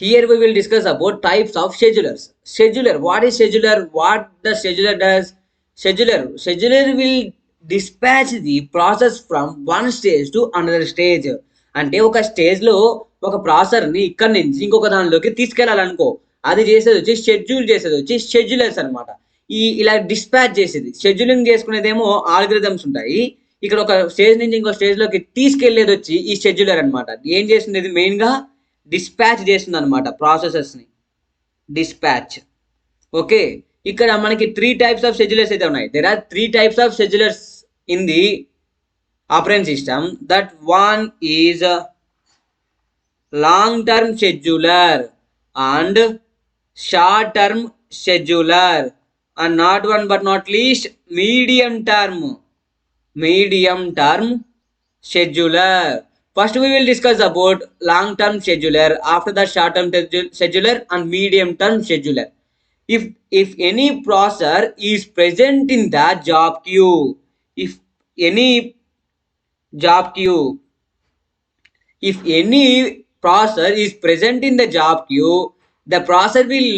Here we will discuss about types of schedulers. Scheduler, what is scheduler? What the scheduler does? Scheduler will dispatch the process from one stage to another stage. అంటే ఒక స్టేజ్లో ఒక ప్రాసెసర్ని ఇక్కడి నుంచి ఇంకొక దానిలోకి తీసుకెళ్లాలనుకో, అది చేసేది వచ్చి షెడ్యూల్ చేసేది వచ్చి షెడ్యూలర్స్ అనమాట. ఇలా డిస్పాచ్ చేసేది, షెడ్యూలింగ్ చేసుకునేదేమో ఆల్గరిథమ్స్ ఉంటాయి. ఇక్కడ ఒక స్టేజ్ నుంచి ఇంకో స్టేజ్లోకి తీసుకెళ్లేది వచ్చి ఈ షెడ్యూలర్ అనమాట. ఏం చేస్తుంది? మెయిన్గా డిస్పాచ్ చేస్తుంది అనమాట ప్రాసెసెస్ని. డిస్పాచ్. ఓకే, ఇక్కడ మనకి 3 types ఆఫ్ షెడ్యూలర్స్ అయితే ఉన్నాయి. There are 3 types of schedulers in the operating system. That one is long term scheduler and short term scheduler, and not one but not least medium term scheduler. First we will discuss about long term scheduler, after that short term scheduler and medium term scheduler. If any processor is present in the job queue, if any processor is present in the job queue, the processor will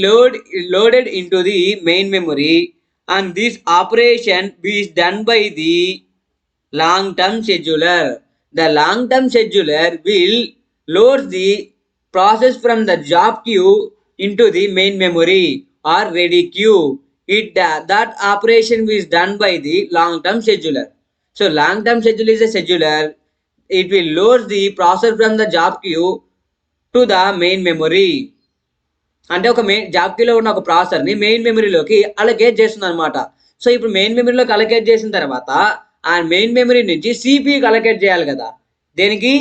loaded into the main memory, and this operation is done by the long term scheduler. The long term scheduler will load the process from the job queue into the main memory or ready queue. That operation is done by the long term scheduler. So long term scheduler is a scheduler. It will load the process from the job queue to the main memory. అంటే ఒక job క్యూలో ఉన్న ఒక ప్రాసెసర్ని main మెమరీలోకి allocate చేస్తుంది అనమాట. So ఇప్పుడు main మెమరీలోకి allocate చేసిన తర్వాత ఆ మెయిన్ మెమరీ నుంచి సిపియూకి అలొకేట్ చేయాలి కదా. దేనికి?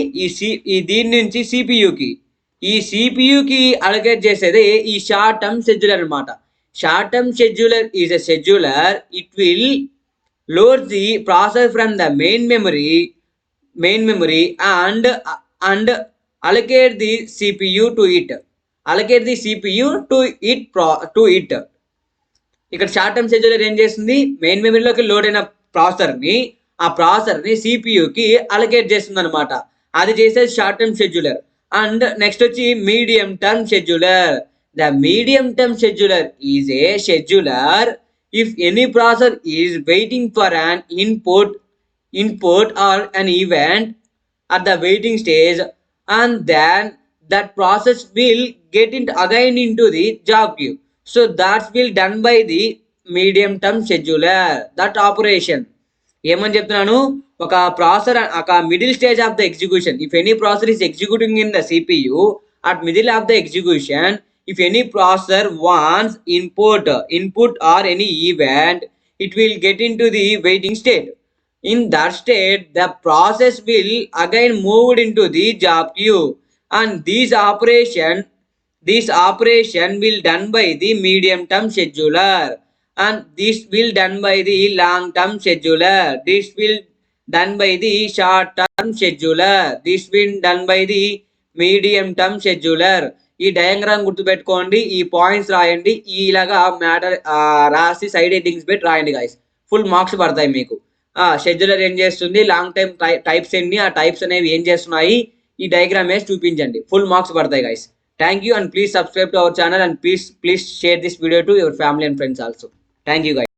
దీని నుంచి సిపియూకి. ఈ సిపియూకి అలొకేట్ చేసేది ఈ షార్ట్ టర్మ్ షెడ్యూలర్ అనమాట. Short term scheduler is a scheduler. It will load the process from the main memory and allocate the CPU to it. ఇక్కడ షార్ట్ టర్మ్ షెడ్యూలర్ ఏం చేస్తుంది? మెయిన్ మెమరీలోకి లోడ్ అయిన ఆ ప్రాసెసర్ని సిపియూకి అలొకేట్ చేస్తుంది అనమాట. అది చేసేది short term scheduler. And next వచ్చి medium term scheduler. The medium term scheduler is a scheduler if any processor is waiting for an input or an event at the waiting stage, and then that process will get it again into the job queue. So that will done by the medium term scheduler. That operation ఏమని చెప్తున్నాను? ఒక processor ఒక middle stage of the execution. If any processor is executing in the CPU at middle of the execution, if any processor wants input or any event, it will get into the waiting state. In that state, the process will again moved into the job queue, and this operation will done by the medium term scheduler, and this will done by the long term scheduler. This will done by the short term scheduler. This will done by the medium term scheduler. ఈ diagram గుర్తుపెట్టుకోండి, ఈ points రాయండి, ఇలాగా matter రాసి side headings పెట్టి రాయండి guys. Full marks పడతాయి మీకు. షెడ్యూలర్ ఏం చేస్తుంది, లాంగ్ టైమ్ టైప్స్ ఎన్ని, ఆ టైప్స్ అనేవి ఏం చేస్తున్నాయి, ఈ డయాగ్రామ్ వేసి చూపించండి. ఫుల్ మార్క్స్ పడతాయి guys. Thank you, and please subscribe to our channel, and please share this video to your family and friends also. Thank you guys.